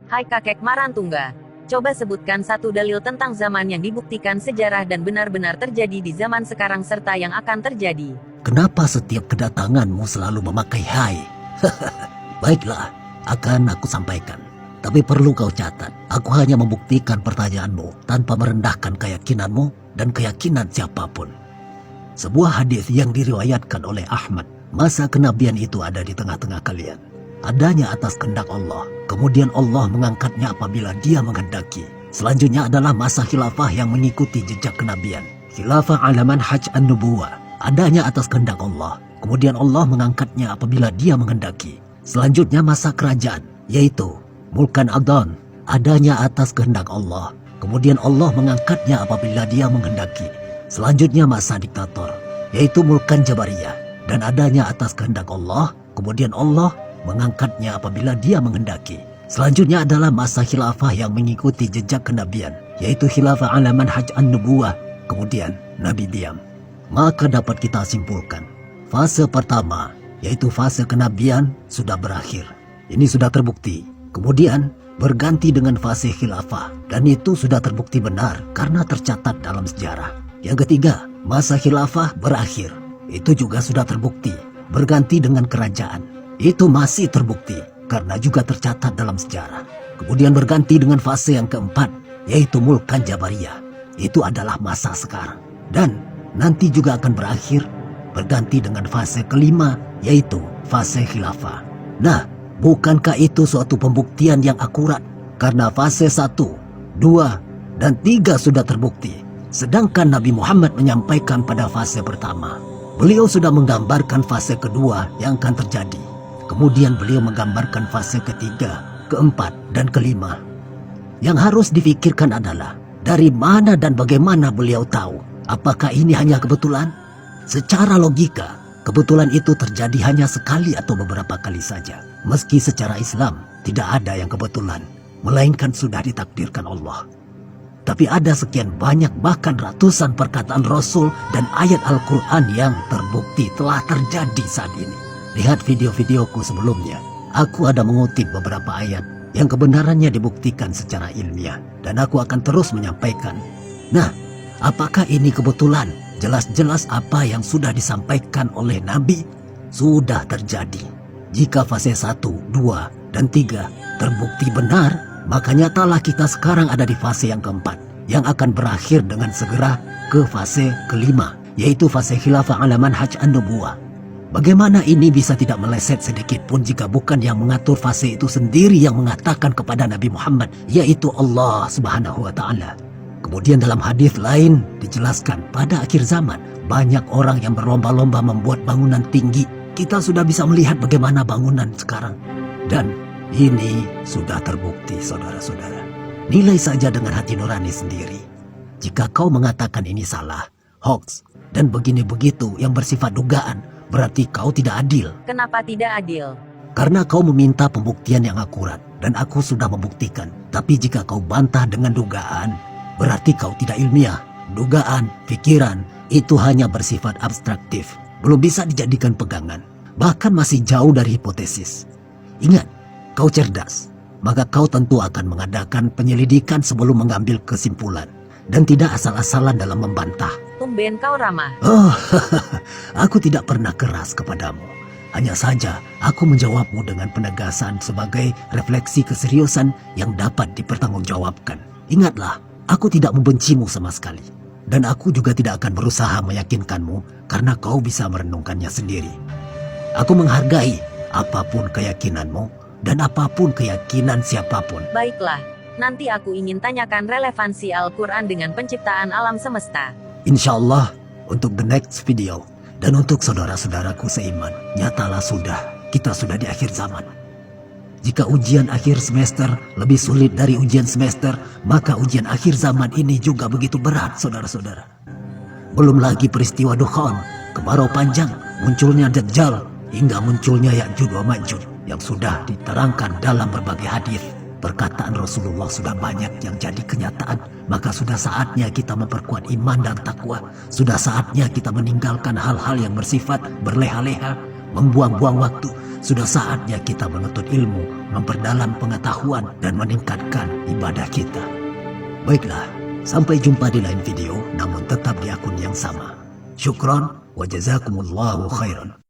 Hai kakek Marantungga, coba sebutkan satu dalil tentang zaman yang dibuktikan sejarah dan benar-benar terjadi di zaman sekarang serta yang akan terjadi. Kenapa setiap kedatanganmu selalu memakai hai? Baiklah, akan aku sampaikan. Tapi perlu kau catat, aku hanya membuktikan pertanyaanmu tanpa merendahkan keyakinanmu dan keyakinan siapapun. Sebuah hadis yang diriwayatkan oleh Ahmad, masa kenabian itu ada di tengah-tengah kalian. Adanya atas kehendak Allah, kemudian Allah mengangkatnya apabila Dia menghendaki. Selanjutnya adalah masa khilafah yang mengikuti jejak kenabian. Khilafah ala manhaj an-nubuwah, adanya atas kehendak Allah, kemudian Allah mengangkatnya apabila Dia menghendaki. Selanjutnya masa kerajaan, yaitu Mulkan Adhan, adanya atas kehendak Allah, kemudian Allah mengangkatnya apabila Dia menghendaki. Selanjutnya masa diktator, yaitu Mulkan Jabariyah, dan adanya atas kehendak Allah, kemudian Allah mengangkatnya apabila Dia menghendaki. Selanjutnya adalah masa khilafah yang mengikuti jejak kenabian, yaitu khilafah ala manhaj an-nubuwah, kemudian Nabi diam. Maka dapat kita simpulkan, fase pertama, yaitu fase kenabian, sudah berakhir. Ini sudah terbukti. Kemudian berganti dengan fase khilafah, dan itu sudah terbukti benar karena tercatat dalam sejarah. Yang ketiga, masa khilafah berakhir. Itu juga sudah terbukti. Berganti dengan kerajaan. Itu masih terbukti karena juga tercatat dalam sejarah. Kemudian berganti dengan fase yang keempat, yaitu Mulkan Jabariyah. Itu adalah masa sekarang. Dan nanti juga akan berakhir berganti dengan fase kelima, yaitu fase khilafah. Nah, bukankah itu suatu pembuktian yang akurat? Karena fase 1, 2, dan 3 sudah terbukti. Sedangkan Nabi Muhammad menyampaikan pada fase pertama. Beliau sudah menggambarkan fase kedua yang akan terjadi. Kemudian beliau menggambarkan fase ketiga, keempat, dan kelima. Yang harus difikirkan adalah, dari mana dan bagaimana beliau tahu? Apakah ini hanya kebetulan? Secara logika, kebetulan itu terjadi hanya sekali atau beberapa kali saja. Meski secara Islam, tidak ada yang kebetulan, melainkan sudah ditakdirkan Allah. Tapi ada sekian banyak, bahkan ratusan perkataan Rasul dan ayat Al-Quran yang terbukti telah terjadi saat ini. Lihat video-videoku sebelumnya. Aku ada mengutip beberapa ayat yang kebenarannya dibuktikan secara ilmiah. Dan aku akan terus menyampaikan. Nah, apakah ini kebetulan? Jelas-jelas apa yang sudah disampaikan oleh Nabi sudah terjadi. Jika fase 1, 2, dan 3 terbukti benar, maka nyatalah kita sekarang ada di fase yang keempat, yang akan berakhir dengan segera ke fase kelima, yaitu fase khilafah ala manhaj an-nubuwah. Bagaimana ini bisa tidak meleset sedikit pun jika bukan yang mengatur fase itu sendiri yang mengatakan kepada Nabi Muhammad, yaitu Allah Subhanahu wa Ta'ala. Kemudian dalam hadis lain dijelaskan, pada akhir zaman banyak orang yang berlomba-lomba membuat bangunan tinggi. Kita sudah bisa melihat bagaimana bangunan sekarang. Dan ini sudah terbukti, saudara-saudara. Nilai saja dengan hati nurani sendiri. Jika kau mengatakan ini salah, hoax, dan begini begitu yang bersifat dugaan, berarti kau tidak adil. Kenapa tidak adil? Karena kau meminta pembuktian yang akurat, dan aku sudah membuktikan. Tapi jika kau bantah dengan dugaan, berarti kau tidak ilmiah. Dugaan, pikiran, itu hanya bersifat abstraktif. Belum bisa dijadikan pegangan. Bahkan masih jauh dari hipotesis. Ingat, kau cerdas. Maka kau tentu akan mengadakan penyelidikan sebelum mengambil kesimpulan. Dan tidak asal-asalan dalam membantah. Tumben kau ramah. Oh, aku tidak pernah keras kepadamu. Hanya saja aku menjawabmu dengan penegasan sebagai refleksi keseriusan yang dapat dipertanggungjawabkan. Ingatlah, aku tidak membencimu sama sekali. Dan aku juga tidak akan berusaha meyakinkanmu karena kau bisa merenungkannya sendiri. Aku menghargai apapun keyakinanmu dan apapun keyakinan siapapun. Baiklah, nanti aku ingin tanyakan relevansi Al-Quran dengan penciptaan alam semesta. Insya Allah, untuk the next video. Dan untuk saudara-saudaraku seiman, nyatalah kita sudah di akhir zaman. Jika ujian akhir semester lebih sulit dari ujian semester, maka ujian akhir zaman ini juga begitu berat, saudara-saudara. Belum lagi peristiwa Dukhan, kemarau panjang, munculnya Dajjal, hingga munculnya Ya'juj wa Ma'juj yang sudah diterangkan dalam berbagai hadis. Perkataan Rasulullah sudah banyak yang jadi kenyataan. Maka sudah saatnya kita memperkuat iman dan takwa. Sudah saatnya kita meninggalkan hal-hal yang bersifat berleha-leha. membuang-buang waktu. Sudah saatnya kita menuntut ilmu, memperdalam pengetahuan, dan meningkatkan ibadah kita. Baiklah, sampai jumpa di lain video, namun tetap di akun yang sama. Syukran wa jazakumullahu khairan.